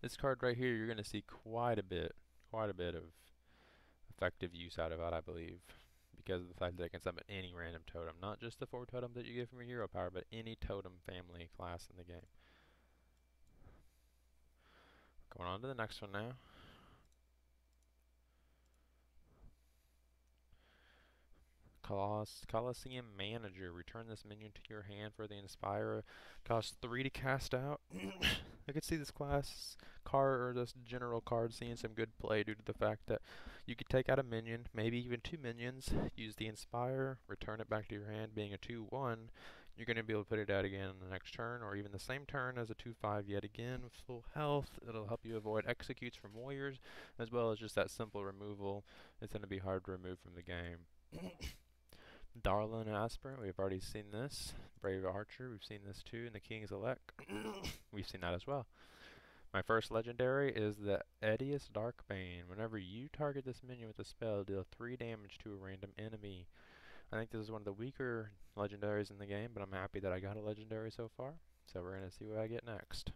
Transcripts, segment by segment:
This card right here, you're going to see quite a bit of effective use out of it, I believe, because of the fact that it can summon any random totem, not just the 4 totems that you get from your hero power, but any totem family class in the game. Going on to the next one now. Colosseum Manager. Return this minion to your hand for the Inspire. Costs 3 to cast out. I could see this class card, or this general card, seeing some good play due to the fact that you could take out a minion, maybe even 2 minions, use the Inspire, return it back to your hand, being a 2/1. You're going to be able to put it out again on the next turn, or even the same turn as a 2/5 yet again with full health. It'll help you avoid executes from warriors, as well as just that simple removal. It's going to be hard to remove from the game. Darlin Aspirant, we've already seen this. Brave Archer, we've seen this too. And the King's Elect, we've seen that as well. My first legendary is the Edius Darkbane. Whenever you target this minion with a spell, deal 3 damage to a random enemy. I think this is one of the weaker legendaries in the game, but I'm happy that I got a legendary so far. So we're going to see what I get next.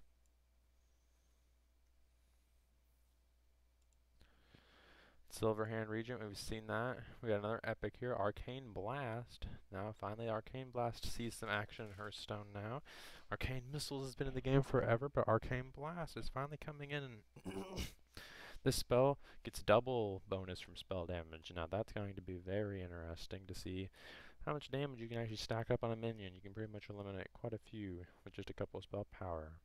Silverhand Regent, we've seen that. We got another epic here, Arcane Blast. Now, finally, Arcane Blast sees some action in Hearthstone now. Arcane Missiles has been in the game forever, but Arcane Blast is finally coming in. This spell gets double bonus from spell damage. Now, that's going to be very interesting to see how much damage you can actually stack up on a minion. You can pretty much eliminate quite a few with just a couple of spell power.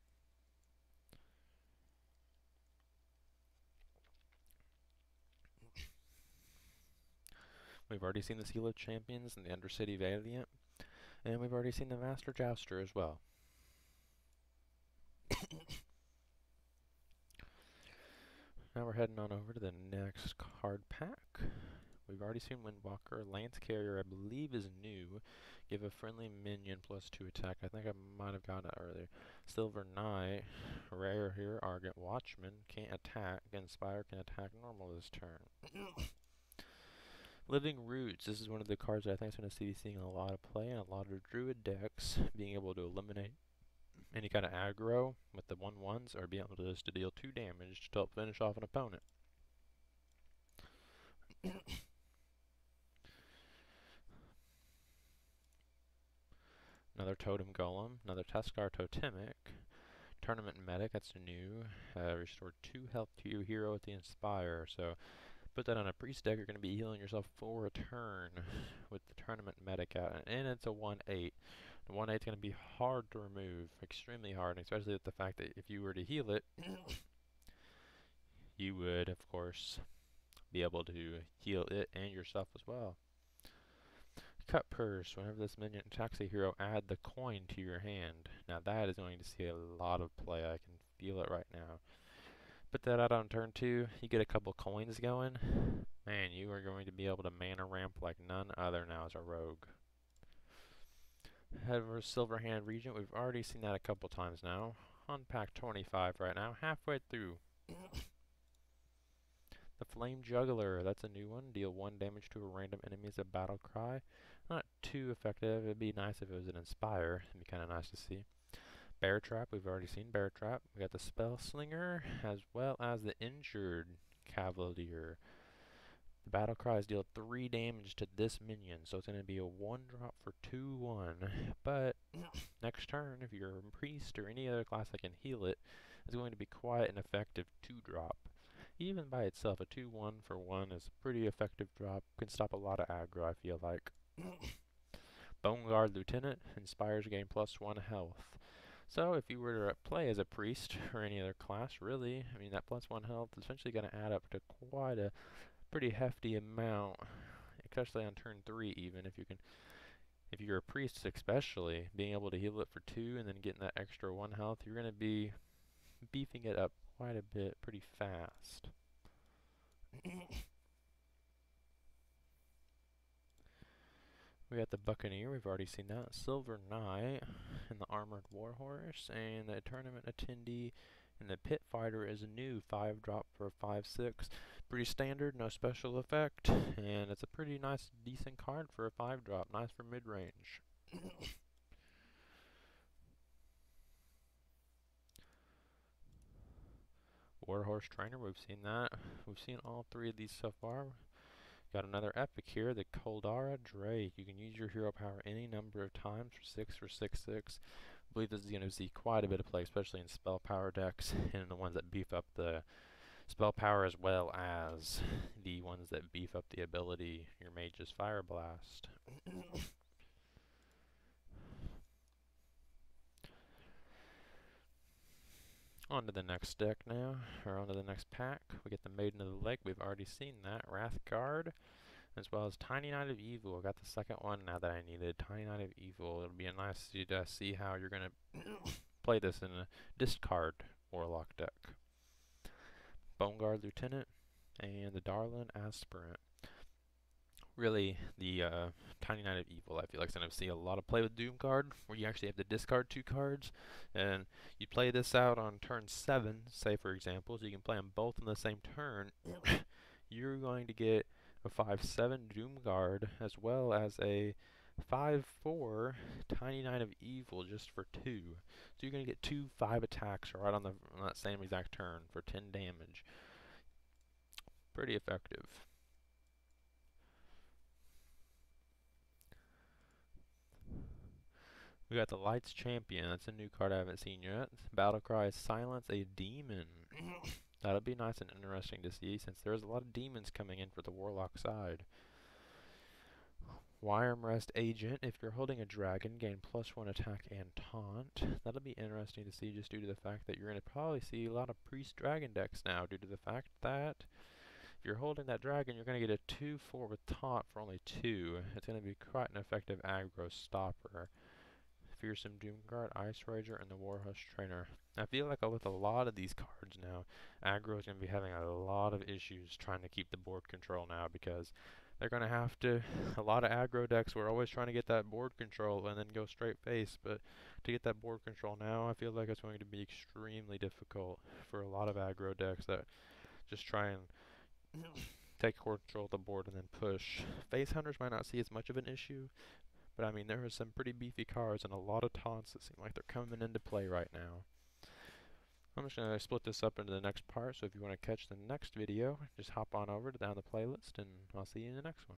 We've already seen the Seal of Champions and the Undercity Valiant, and we've already seen the Master Jouster as well. Now we're heading on over to the next card pack. We've already seen Windwalker. Lance Carrier, I believe, is new. Give a friendly minion +2 attack. I think I might have gotten it earlier. Silver Knight, rare here. Argent Watchman, can't attack. Inspire can attack normal this turn. Living Roots, this is one of the cards that I think is going to be seeing a lot of play in a lot of Druid decks, being able to eliminate any kind of aggro with the 1/1s, or be able to just deal 2 damage to help finish off an opponent. Another Totem Golem, another Teskar Totemic, Tournament Medic, that's new. Restore 2 health to your hero with the Inspire. So put that on a priest deck, you're going to be healing yourself for a turn with the Tournament Medic out. And it's a 1/8. The 1/8 is going to be hard to remove, extremely hard, especially with the fact that if you were to heal it, you would, of course, be able to heal it and yourself as well. Cut Purse, whenever this minion attacks a hero, add the coin to your hand. Now that is going to see a lot of play, I can feel it right now. Put that out on turn 2, you get a couple coins going. Man, you are going to be able to mana ramp like none other now as a rogue. Head over Silverhand Regent, we've already seen that a couple times now. On pack 25 right now, halfway through. The Flame Juggler, that's a new one. Deal 1 damage to a random enemy as a battle cry. Not too effective. It'd be nice if it was an Inspire. It'd be kind of nice to see. Bear Trap, we've already seen Bear Trap. We got the Spell Slinger, as well as the Injured Cavalier. The battle cries deal 3 damage to this minion, so it's going to be a 1-drop for 2/1. But next turn, if you're a priest or any other class that can heal it, it's going to be quite an effective 2-drop. Even by itself, a 2/1 for 1 is a pretty effective drop. Can stop a lot of aggro, I feel like. Bone Guard Lieutenant inspires gain +1 health. So if you were to play as a priest or any other class, really, I mean that +1 health is essentially going to add up to quite a pretty hefty amount, especially on turn 3 even. If you're a priest especially, being able to heal it for 2 and then getting that extra 1 health, you're going to be beefing it up quite a bit pretty fast. We got the Buccaneer, we've already seen that. Silver Knight, and the Armored Warhorse, and the Tournament Attendee, and the Pit Fighter is a new 5-drop for a 5/6. Pretty standard, no special effect, and it's a pretty nice, decent card for a 5-drop. Nice for mid-range. Warhorse Trainer, we've seen that. We've seen all three of these so far. Got another epic here, the Koldara Drake. You can use your hero power any number of times for 6/6/6. I believe this is going to see quite a bit of play, especially in spell power decks and the ones that beef up the spell power as well as the ones that beef up the ability, your Mage's Fire Blast. On to the next deck now, or on to the next pack. We get the Maiden of the Lake. We've already seen that. Wrathguard, as well as Tiny Knight of Evil. I got the second one now that I needed. Tiny Knight of Evil. It'll be nice to see how you're going to play this in a discard Warlock deck. Bone Guard Lieutenant and the Darlin Aspirant. Really, the Tiny Knight of Evil, I feel like, is going to see a lot of play with Doomguard, where you actually have to discard 2 cards, and you play this out on turn 7, say for example, so you can play them both in the same turn. You're going to get a 5/7 Doomguard, as well as a 5/4 Tiny Knight of Evil just for 2. So you're going to get 2 5 attacks right on that same exact turn for 10 damage. Pretty effective. We got the Lights Champion. That's a new card I haven't seen yet. Battlecry is Silence a Demon. That'll be nice and interesting to see, since there's a lot of demons coming in for the Warlock side. Wyrmrest Agent. If you're holding a dragon, gain +1 attack and taunt. That'll be interesting to see, just due to the fact that you're going to probably see a lot of Priest Dragon decks now, due to the fact that if you're holding that dragon, you're going to get a 2/4 with taunt for only 2. It's going to be quite an effective aggro stopper. Fearsome Doomguard, Ice Rager, and the Warhorse Trainer. I feel like with a lot of these cards now, aggro is going to be having a lot of issues trying to keep the board control now, because they're going to have to, a lot of aggro decks were always trying to get that board control and then go straight face, but to get that board control now, I feel like it's going to be extremely difficult for a lot of aggro decks that just try and take control of the board and then push. Face Hunters might not see as much of an issue, but I mean, there are some pretty beefy cards and a lot of taunts that seem like they're coming into play right now. I'm just going to split this up into the next part, so if you want to catch the next video, just hop on over down the playlist, and I'll see you in the next one.